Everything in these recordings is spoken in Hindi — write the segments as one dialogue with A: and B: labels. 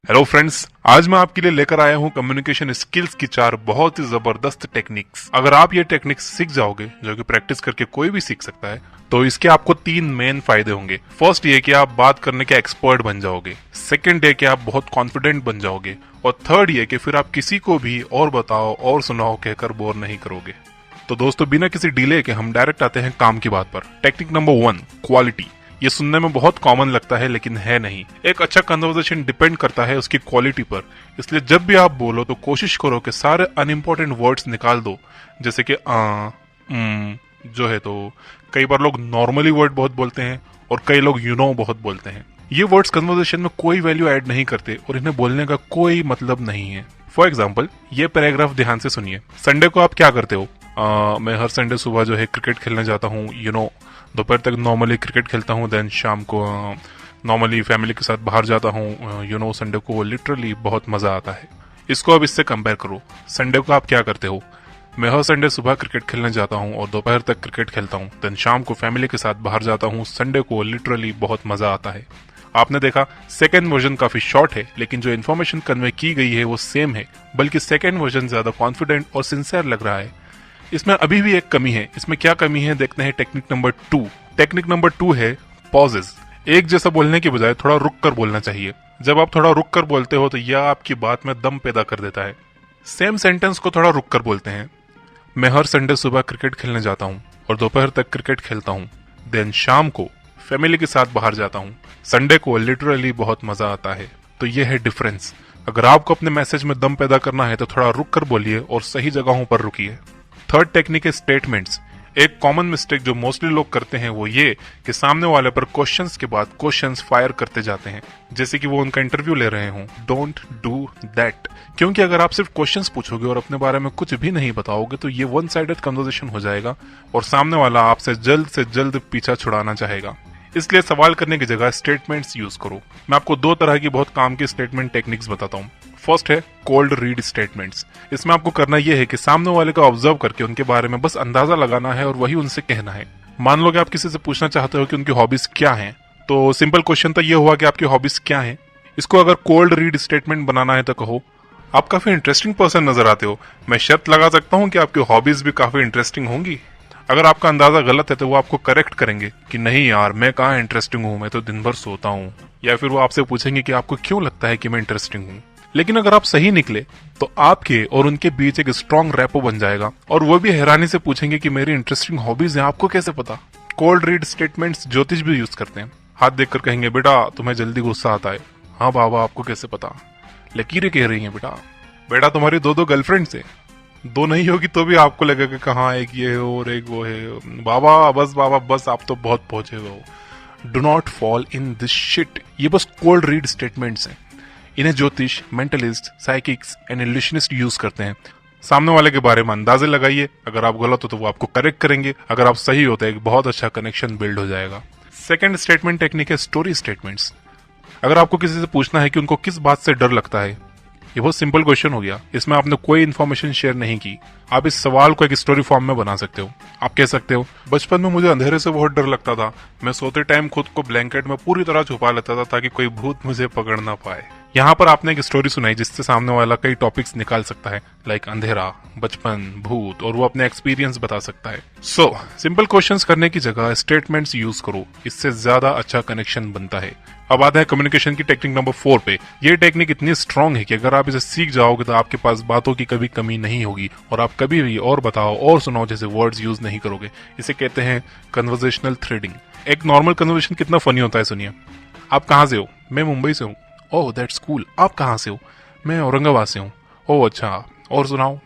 A: हेलो फ्रेंड्स, आज मैं आपके लिए लेकर आया हूँ कम्युनिकेशन स्किल्स की 4 बहुत ही जबरदस्त टेक्निक्स। अगर आप ये टेक्निक्स सीख जाओगे, जो कि प्रैक्टिस करके कोई भी सीख सकता है, तो इसके आपको 3 मेन फायदे होंगे। फर्स्ट ये कि आप बात करने के एक्सपर्ट बन जाओगे। सेकंड ये कि आप बहुत कॉन्फिडेंट बन जाओगे। और थर्ड ये कि फिर आप किसी को भी और बताओ और सुनाओ कहकर बोर नहीं करोगे। तो दोस्तों, बिना किसी डिले के हम डायरेक्ट आते हैं काम की बात पर। Technique number 1, quality. ये सुनने में बहुत कॉमन लगता है, लेकिन है नहीं। एक अच्छा कन्वर्सेशन डिपेंड करता है उसकी क्वालिटी पर। इसलिए जब भी आप बोलो तो कोशिश करो कि सारे अनइम्पोर्टेंट वर्ड्स निकाल दो, जैसे कि जो है। तो कई बार लोग नॉर्मली वर्ड बहुत बोलते हैं और कई लोग यू नो बहुत बोलते हैं। ये वर्ड्स कन्वर्सेशन में कोई वैल्यू ऐड नहीं करते और इन्हें बोलने का कोई मतलब नहीं है। फॉर एग्जाम्पल, ये पैराग्राफ ध्यान से सुनिए। संडे को आप क्या करते हो? मैं हर संडे सुबह जो है क्रिकेट खेलने जाता हूँ, दोपहर तक नॉर्मली क्रिकेट खेलता हूँ, देन शाम को नॉर्मली फैमिली के साथ बाहर जाता हूँ, संडे को लिटरली बहुत मजा आता है। इसको अब इससे कंपेयर करो। संडे को आप क्या करते हो? मैं हर संडे सुबह क्रिकेट खेलने जाता हूँ और दोपहर तक क्रिकेट खेलता हूँ, देन शाम को फैमिली के साथ बाहर जाता हूँ, संडे को लिटरली बहुत मजा आता है। आपने देखा, सेकेंड वर्जन काफी शॉर्ट है, लेकिन जो इन्फॉर्मेशन कन्वे की गई है वो सेम है, बल्कि सेकेंड वर्जन ज्यादा कॉन्फिडेंट और सिंसियर लग रहा है। इसमें अभी भी एक कमी है। इसमें क्या कमी है देखते हैं टेक्निक नंबर 2। टेक्निक नंबर 2 है पॉजेज। एक जैसा बोलने की बजाय थोड़ा रुक कर बोलना चाहिए। जब आप थोड़ा रुक कर बोलते हो तो यह आपकी बात में दम पैदा कर देता है। सेम सेंटेंस को थोड़ा रुक कर बोलते हैं। मैं हर संडे सुबह क्रिकेट खेलने जाता हूँ और दोपहर तक क्रिकेट खेलता हूँ, देन शाम को फैमिली के साथ बाहर जाता हूँ, संडे को लिटरली बहुत मजा आता है। तो ये है डिफरेंस। अगर आपको अपने मैसेज में दम पैदा करना है तो थोड़ा रुक कर बोलिए और सही जगहों पर रुकिए। थर्ड टेक्निक है स्टेटमेंट्स। एक कॉमन मिस्टेक जो मोस्टली लोग करते हैं वो ये कि सामने वाले पर क्वेश्चंस के बाद क्वेश्चंस फायर करते जाते हैं, जैसे कि वो उनका इंटरव्यू ले रहे हों। डोंट डू दैट, क्योंकि अगर आप सिर्फ क्वेश्चंस पूछोगे और अपने बारे में कुछ भी नहीं बताओगे तो ये वन साइडेड कन्वर्सेशन हो जाएगा और सामने वाला आपसे जल्द से जल्द पीछा छुड़ाना चाहेगा। इसलिए सवाल करने की जगह स्टेटमेंट्स यूज करो। मैं आपको 2 तरह की बहुत काम की स्टेटमेंट टेक्निक्स बताता हूँ। फर्स्ट है कोल्ड रीड स्टेटमेंट्स। इसमें आपको करना यह है कि सामने वाले को ऑब्जर्व करके उनके बारे में बस अंदाजा लगाना है और वही उनसे कहना है। मान लो कि आप किसी से पूछना चाहते हो कि उनकी हॉबीज क्या हैं, तो सिंपल क्वेश्चन तो ये हुआ कि आपकी हॉबीज क्या हैं। इसको अगर कोल्ड रीड स्टेटमेंट बनाना है तो कहो, आप काफी इंटरेस्टिंग पर्सन नजर आते हो। मैं शर्त लगा सकता हूँ कि आपकी हॉबीज भी काफी इंटरेस्टिंग होंगी। अगर आपका अंदाजा गलत है तो वो आपको करेक्ट करेंगे कि नहीं यार, मैं कहाँ इंटरेस्टिंग हूँ, मैं तो दिन भर सोता हूँ। या फिर वो आपसे पूछेंगे कि आपको क्यों लगता है कि मैं इंटरेस्टिंग हूँ। लेकिन अगर आप सही निकले तो आपके और उनके बीच एक स्ट्रॉन्ग रैपो बन जाएगा और वो भी हैरानी से पूछेंगे कि मेरी इंटरेस्टिंग हॉबीज हैं, आपको कैसे पता। कोल्ड रीड स्टेटमेंट्स ज्योतिष भी यूज करते हैं। हाथ देखकर कहेंगे, बेटा तुम्हें जल्दी गुस्सा आता है। हाँ बाबा, आपको कैसे पता? लकीरें कह रही हैं बेटा। बेटा तुम्हारी 2 गर्लफ्रेंड्स है। 2 नहीं होगी तो भी आपको लगेगा कि कहाँ एक ये है और एक वो है। बाबा बस, आप तो बहुत पहुंचे हुए हो। Do not fall in this shit. ये बस कोल्ड रीड स्टेटमेंट्स हैं। इन्हें ज्योतिष, मेंटलिस्ट, साइकिक्स एंड इल्यूशनिस्ट यूज करते हैं। सामने वाले के बारे में अंदाजे लगाइए। अगर आप गलत हो तो वो आपको करेक्ट करेंगे, अगर आप सही हो तो एक बहुत अच्छा कनेक्शन बिल्ड हो जाएगा। सेकंड स्टेटमेंट टेक्निक है स्टोरी स्टेटमेंट्स। अगर आपको किसी से पूछना है कि उनको किस बात से डर लगता है, ये बहुत सिंपल क्वेश्चन हो गया। इसमें आपने कोई इन्फॉर्मेशन शेयर नहीं की। आप इस सवाल को एक स्टोरी फॉर्म में बना सकते हो। आप कह सकते हो, बचपन में मुझे अंधेरे से बहुत डर लगता था। मैं सोते टाइम खुद को ब्लैंकेट में पूरी तरह छुपा लेता था ताकि कोई भूत मुझे पकड़ ना पाए। यहाँ पर आपने एक स्टोरी सुनाई जिससे सामने वाला कई टॉपिक्स निकाल सकता है, लाइक अंधेरा, बचपन, भूत, और वो अपने एक्सपीरियंस बता सकता है। सो सिंपल क्वेश्चंस करने की जगह स्टेटमेंट्स यूज करो, इससे ज्यादा अच्छा कनेक्शन बनता है। अब आता है कम्युनिकेशन की टेक्निक नंबर 4 पे। ये टेक्निक इतनी स्ट्रांग है कि अगर आप इसे सीख जाओगे तो आपके पास बातों की कभी कमी नहीं होगी और आप कभी भी और बताओ और सुनाओ जैसे वर्ड्स यूज नहीं करोगे। इसे कहते हैं कन्वर्सेशनल थ्रेडिंग। एक नॉर्मल कन्वर्सेशन कितना फनी होता है, सुनिए। आप कहाँ से हो? मैं मुंबई से हूँ। Oh that's cool. आप कहाँ से हो? मैं औरंगाबाद से हूँ। ओह अच्छा, और सुनाओ?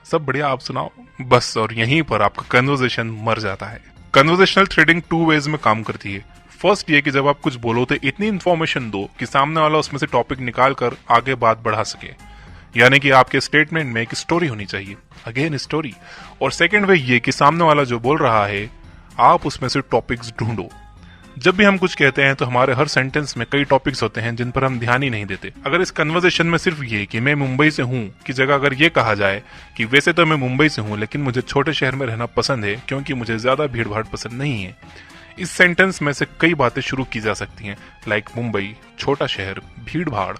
A: सब बढ़िया, आप सुनाओ। बस, और यहीं पर आपका कन्वर्सेशन मर जाता है। कन्वर्सेशनल थ्रेडिंग 2 वेज में काम करती है। फर्स्ट ये कि जब आप कुछ बोलो तो इतनी इन्फॉर्मेशन दो कि सामने वाला उसमें से टॉपिक निकाल कर आगे बात बढ़ा सके, यानी कि आपके स्टेटमेंट में एक स्टोरी होनी चाहिए, अगेन स्टोरी। और सेकंड वे ये कि सामने वाला जो बोल रहा है आप उसमें से टॉपिक्स ढूंढो। जब भी हम कुछ कहते हैं तो हमारे हर सेंटेंस में कई टॉपिक्स होते हैं जिन पर हम ध्यान ही नहीं देते। अगर इस कन्वर्सेशन में सिर्फ ये कि मैं मुंबई से हूँ की जगह अगर ये कहा जाए कि वैसे तो मैं मुंबई से हूँ लेकिन मुझे छोटे शहर में रहना पसंद है क्योंकि मुझे ज्यादा भीड़ भाड़ पसंद नहीं है, इस सेंटेंस में से कई बातें शुरू की जा सकती हैं, लाइक मुंबई, छोटा शहर, भीड़ भाड़।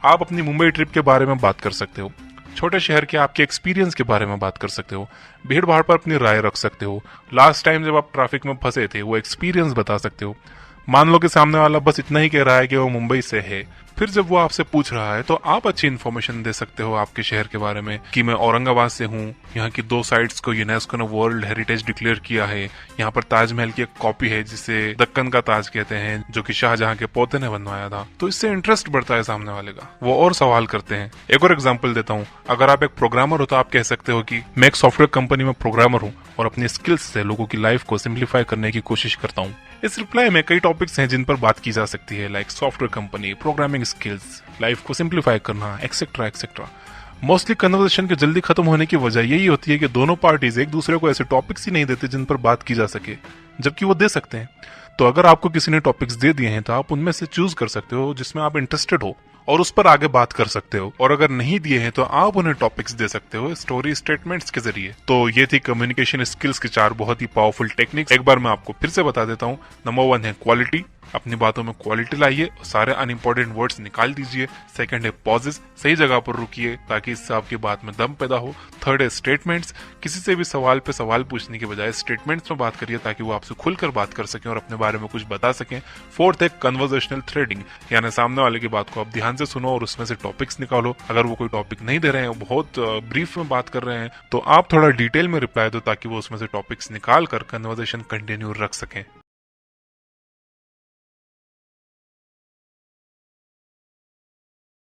A: आप अपनी मुंबई ट्रिप के बारे में बात कर सकते हो, छोटे शहर के आपके एक्सपीरियंस के बारे में बात कर सकते हो, भीड़ भाड़ पर अपनी राय रख सकते हो, लास्ट टाइम जब आप ट्रैफिक में फंसे थे वो एक्सपीरियंस बता सकते हो। मान लो कि सामने वाला बस इतना ही कह रहा है कि वो मुंबई से है, फिर जब वो आपसे पूछ रहा है तो आप अच्छी इन्फॉर्मेशन दे सकते हो आपके शहर के बारे में कि मैं औरंगाबाद से हूँ, यहाँ की 2 साइट्स को यूनेस्को ने वर्ल्ड हेरिटेज डिक्लेयर किया है, यहाँ पर ताजमहल की एक कॉपी है जिसे दक्कन का ताज कहते हैं, जो कि शाहजहां के पोते ने बनवाया था। तो इससे इंटरेस्ट बढ़ता है सामने वाले का, वो और सवाल करते हैं। एक और एग्जाम्पल देता हूँ, अगर आप एक प्रोग्रामर हो तो आप कह सकते हो कि मैं एक सॉफ्टवेयर कंपनी में प्रोग्रामर हूँ और अपनी स्किल्स से लोगों की लाइफ को सिंप्लीफाई करने की कोशिश करता हूँ। इस रिप्लाई में कई टॉपिक्स हैं जिन पर बात की जा सकती है, like software company, programming skills, life को सिंप्लीफाई करना, एक्सेट्रा एक्सेट्रा। मोस्टली कन्वर्सेशन के जल्दी खत्म होने की वजह यही होती है कि दोनों पार्टीज एक दूसरे को ऐसे टॉपिक्स ही नहीं देते जिन पर बात की जा सके, जबकि वो दे सकते हैं। तो अगर आपको किसी ने टॉपिक्स दे दिए हैं तो आप उनमें से चूज कर सकते हो जिसमें आप इंटरेस्टेड हो और उस पर आगे बात कर सकते हो, और अगर नहीं दिए हैं तो आप उन्हें टॉपिक्स दे सकते हो स्टोरी स्टेटमेंट्स के जरिए। तो ये थी कम्युनिकेशन स्किल्स की 4 बहुत ही पावरफुल टेक्निक्स। एक बार मैं आपको फिर से बता देता हूँ। नंबर 1 है क्वालिटी, अपनी बातों में क्वालिटी लाइए, सारे अनइम्पोर्टेंट वर्ड्स निकाल दीजिए। सेकंड है पॉजेस, सही जगह पर रुकिए ताकि इससे आपकी बात में दम पैदा हो। थर्ड है स्टेटमेंट्स, किसी से भी सवाल पे सवाल पूछने के बजाय स्टेटमेंट्स में बात करिए ताकि वो आपसे खुलकर बात कर सकें और अपने बारे में कुछ बता सकें। फोर्थ है कन्वर्सेशनल थ्रेडिंग, यानी सामने वाले की बात को आप ध्यान से सुनो और उसमें से टॉपिक्स निकालो। अगर वो कोई टॉपिक नहीं दे रहे हैं, बहुत ब्रीफ में बात कर रहे हैं, तो आप थोड़ा डिटेल में रिप्लाई दो ताकि वो उसमें से टॉपिक्स निकाल कर कन्वर्सेशन कंटिन्यू रख सकें।